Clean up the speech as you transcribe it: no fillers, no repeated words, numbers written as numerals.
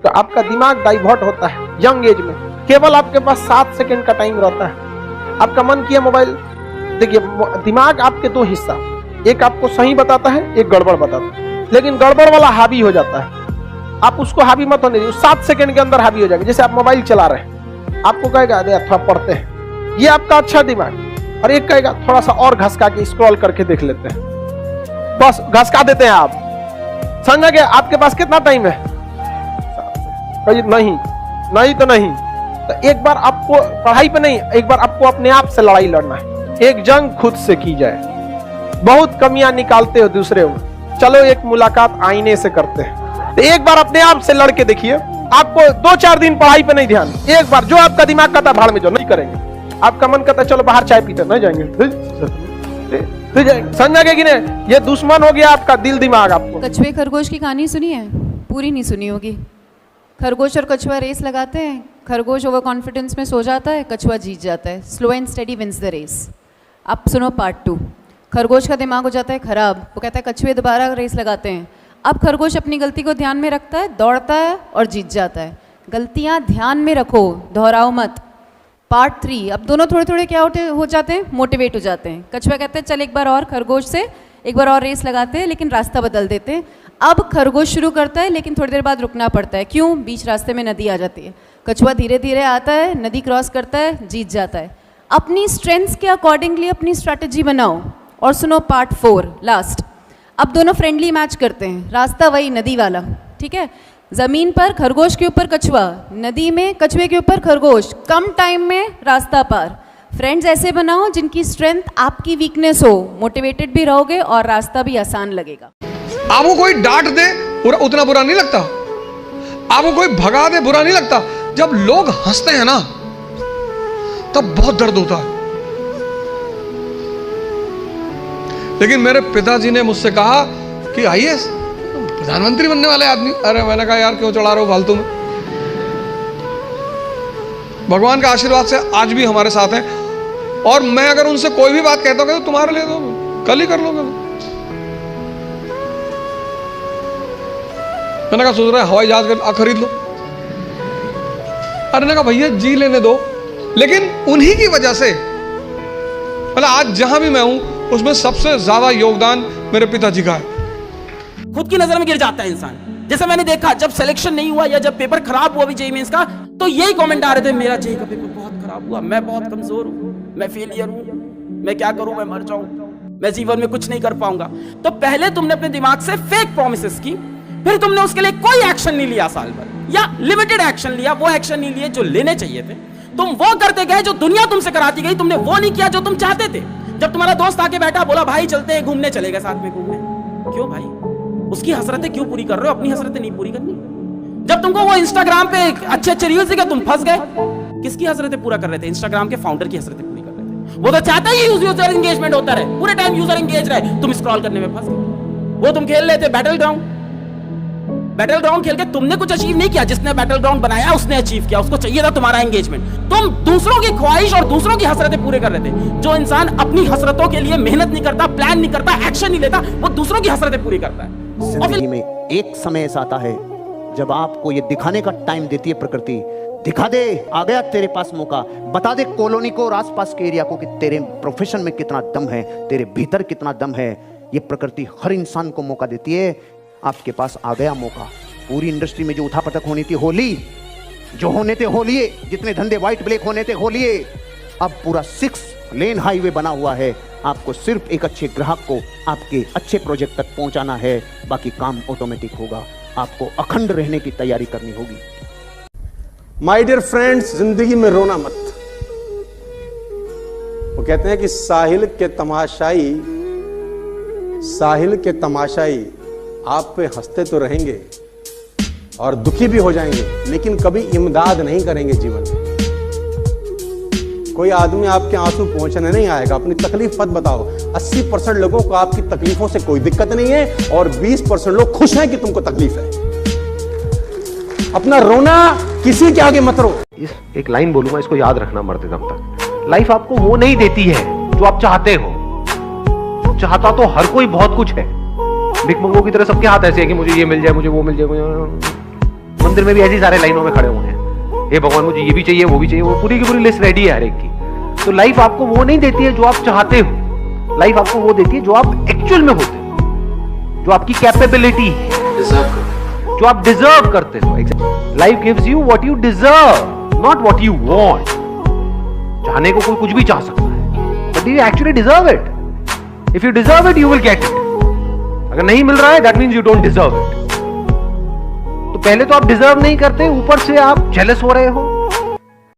तो आपका दिमाग डाइवर्ट होता है यंग एज में। केवल आपके पास 7 सेकंड का टाइम रहता है, आपका मन किया मोबाइल। देखिए दिमाग आपके दो हिस्सा, एक आपको सही बताता है, एक गड़बड़ बताता है, लेकिन गड़बड़ वाला हावी हो जाता है। आप उसको हावी मत होने दीजिए, 7 सेकंड के अंदर हावी हो जाएगा। जैसे आप मोबाइल चला रहे हैं, आपको कहेगा अरे थोड़ा पढ़ते हैं, ये आपका अच्छा दिमाग, और एक कहेगा थोड़ा सा और घसका के स्क्रॉल करके देख लेते हैं, बस घसका देते हैं आप। समझा कि आपके पास कितना टाइम है? नहीं नहीं तो नहीं। तो एक बार आपको पढ़ाई पे नहीं, एक बार आपको अपने आप से लड़ाई लड़ना है। एक जंग खुद से की जाए। बहुत कमियां निकालते हो दूसरे में, चलो एक मुलाकात आईने से करते हैं। तो एक बार अपने आप से लड़के देखिए, आपको 2-4 दिन पढ़ाई पे नहीं ध्यान, एक बार जो आपका दिमाग कहता भाड़ में जाओ, नहीं करेंगे। आपका मन कहता चलो बाहर चाय पीते, नहीं जाएंगे, समझा कि नहीं? ये दुश्मन हो गया आपका दिल दिमाग। आपको कछुए खरगोश की कहानी सुनी है? पूरी नहीं सुनी होगी। खरगोश और कछुआ रेस लगाते हैं, खरगोश ओवर कॉन्फिडेंस में सो जाता है, कछुआ जीत जाता है। Slow and steady wins the race. अब सुनो पार्ट 2। खरगोश का दिमाग हो जाता है खराब, वो कहता है कछुए दोबारा रेस लगाते हैं। अब खरगोश अपनी गलती को ध्यान में रखता है, दौड़ता है और जीत जाता है। गलतियां ध्यान में रखो, दोहराओ मत। पार्ट 3। अब दोनों थोड़े थोड़े क्या हो जाते हैं, मोटिवेट हो जाते हैं। कछुआ कहते हैं चल एक बार और खरगोश से एक बार और रेस लगाते हैं, लेकिन रास्ता बदल देते हैं। अब खरगोश शुरू करता है, लेकिन थोड़ी देर बाद रुकना पड़ता है। क्यों? बीच रास्ते में नदी आ जाती है। कछुआ धीरे धीरे आता है, नदी क्रॉस करता है, जीत जाता है। अपनी स्ट्रेंथ्स के अकॉर्डिंगली अपनी स्ट्रैटेजी बनाओ। और सुनो पार्ट 4 लास्ट। अब दोनों फ्रेंडली मैच करते हैं, रास्ता वही नदी वाला, ठीक है। जमीन पर खरगोश के ऊपर कछुआ, नदी में कछुए के ऊपर खरगोश, कम टाइम में रास्ता पार। फ्रेंड्स ऐसे बनाओ जिनकी स्ट्रेंथ आपकी वीकनेस हो, मोटिवेटेड भी रहोगे और रास्ता भी आसान लगेगा। आपको कोई डांट दे पूरा उतना बुरा नहीं लगता, आपको कोई भगा दे बुरा नहीं लगता। जब लोग हंसते हैं ना तब बहुत दर्द होता है। लेकिन मेरे पिताजी ने मुझसे कहा कि आईएएस प्रधानमंत्री बनने वाले आदमी। अरे मैंने कहा यार क्यों चढ़ा रहे हो फालतू में। भगवान का आशीर्वाद से आज भी हमारे साथ हैं, और मैं अगर उनसे कोई भी बात कहता हूँ तो तुम्हारे लिए तो कल ही कर लोगे। मैंने कहा सोच रहा है हवाई जहाज खरीद लो। अरे ने कहा भैया जी लेने दो। लेकिन उन्हीं की वजह से मतलब आज जहां भी मैं हूं उसमें सबसे ज्यादा योगदान मेरे पिताजी का है। खुद की नजर में गिर जाता है इंसान। जैसे मैंने देखा जब सिलेक्शन नहीं हुआ या जब पेपर खराब हुआ भी जेईई मेंस का, तो यही कमेंट आ रहे थे मेरा जेईई का पेपर बहुत खराब हुआ, मैं बहुत कमजोर हूं, मैं फेलियर हूं, मैं क्या करूं, मैं मर जाऊं, मैं जीवन में कुछ नहीं कर पाऊंगा। तो पहले तुमने अपने दिमाग से फेक प्रॉमिसेस की, फिर तुमने उसके लिए कोई एक्शन नहीं लिया साल भर, या लिमिटेड एक्शन लिया, वो एक्शन नहीं लिए जो लेने चाहिए थे। तुम वो करते गए जो दुनिया तुमसे कराती गई, तुमने वो नहीं किया जो तुम चाहते थे। जब तुम्हारा दोस्त आके बैठा बोला भाई चलते हैं घूमने, चले गए साथ में घूमने। क्यों भाई? उसकी हसरतें क्यों पूरी कर रहे हो? अपनी हसरतें नहीं पूरी करनी। जब तुमको वो इंस्टाग्राम पे अच्छे अच्छे रील्स दिखे तुम फंस गए। किसकी हसरतें पूरा कर रहे थे? इंस्टाग्राम के फाउंडर की हसरतें पूरी कर रहे थे। वो तो चाहता ही यूजर एंगेजमेंट होता रहे, पूरे टाइम यूजर एंगेज रहे, तुम स्क्रॉल करने में फंस गए। वो तुम खेल रहे थे बैटल ग्राउंड, बैटल ग्राउंड खेल के तुमने कुछ अचीव नहीं किया, जिसने बैटल ग्राउंड बनाया उसने अचीव किया, उसको चाहिए था तुम्हारा एंगेजमेंट। तुम दूसरों की ख्वाहिश और दूसरों की हसरतें पूरे कर रहे थे। जो इंसान अपनी हसरतों के लिए मेहनत नहीं करता, प्लान नहीं करता, एक्शन नहीं लेता, वो दूसरों की हसरतें पूरी करता है। जिंदगी में एक समय ऐसा आता है जब आपको ये दिखाने का टाइम देती है प्रकृति। दिखा दे, आ गया तेरे पास मौका, बता दे कॉलोनी को और आसपास के एरिया को कि तेरे प्रोफेशन में कितना दम है, तेरे भीतर कितना दम है। ये प्रकृति हर इंसान को मौका देती है। आपके पास आ गया मौका। पूरी इंडस्ट्री में जो उठापटक होनी थी होली, जो होने थे हो लिए, जितने धंधे व्हाइट ब्लैक होने थे हो लिए। अब पूरा 6 लेन हाईवे बना हुआ है। आपको सिर्फ एक अच्छे ग्राहक को आपके अच्छे प्रोजेक्ट तक पहुंचाना है, बाकी काम ऑटोमेटिक होगा। आपको अखंड रहने की तैयारी करनी होगी। माय डियर फ्रेंड्स, जिंदगी में रोना मत। वो कहते हैं कि साहिल के तमाशाई आप पे हंसते तो रहेंगे और दुखी भी हो जाएंगे, लेकिन कभी इमदाद नहीं करेंगे जीवन में। कोई आदमी आपके आंसू पहुंचने नहीं आएगा। अपनी तकलीफ मत बताओ। 80% लोगों को आपकी तकलीफों से कोई दिक्कत नहीं है और 20% लोग खुश हैं कि तुमको तकलीफ है। अपना रोना किसी के आगे मत रो। एक लाइन बोलूंगा, इसको याद रखना मरते दम तक। लाइफ आपको वो नहीं देती है जो आप चाहते हो। चाहता तो हर कोई बहुत कुछ है। भिख मंगों की तरह सबके हाथ ऐसे है कि मुझे ये मिल जाए, मुझे वो मिल जाए, मंदिर में भी ऐसी सारे लाइनों में खड़े हुए हैं, हे भगवान मुझे ये भी चाहिए वो भी चाहिए, वो पूरी की पूरी लिस्ट रेडी है हर एक की। तो लाइफ आपको वो नहीं देती है जो आप चाहते हो, लाइफ आपको वो देती है जो आप एक्चुअल में होते हो, जो आपकी कैपेबिलिटी है, जो आप डिजर्व करते हो। Life gives you what you deserve, not what you want. चाहने को कोई कुछ भी चाह सकता है, but you actually deserve it. If you deserve it you will get it. अगर नहीं मिल रहा है that means you don't deserve it. तो पहले तो आप डिजर्व नहीं करते, ऊपर से आप जेलस हो रहे हो,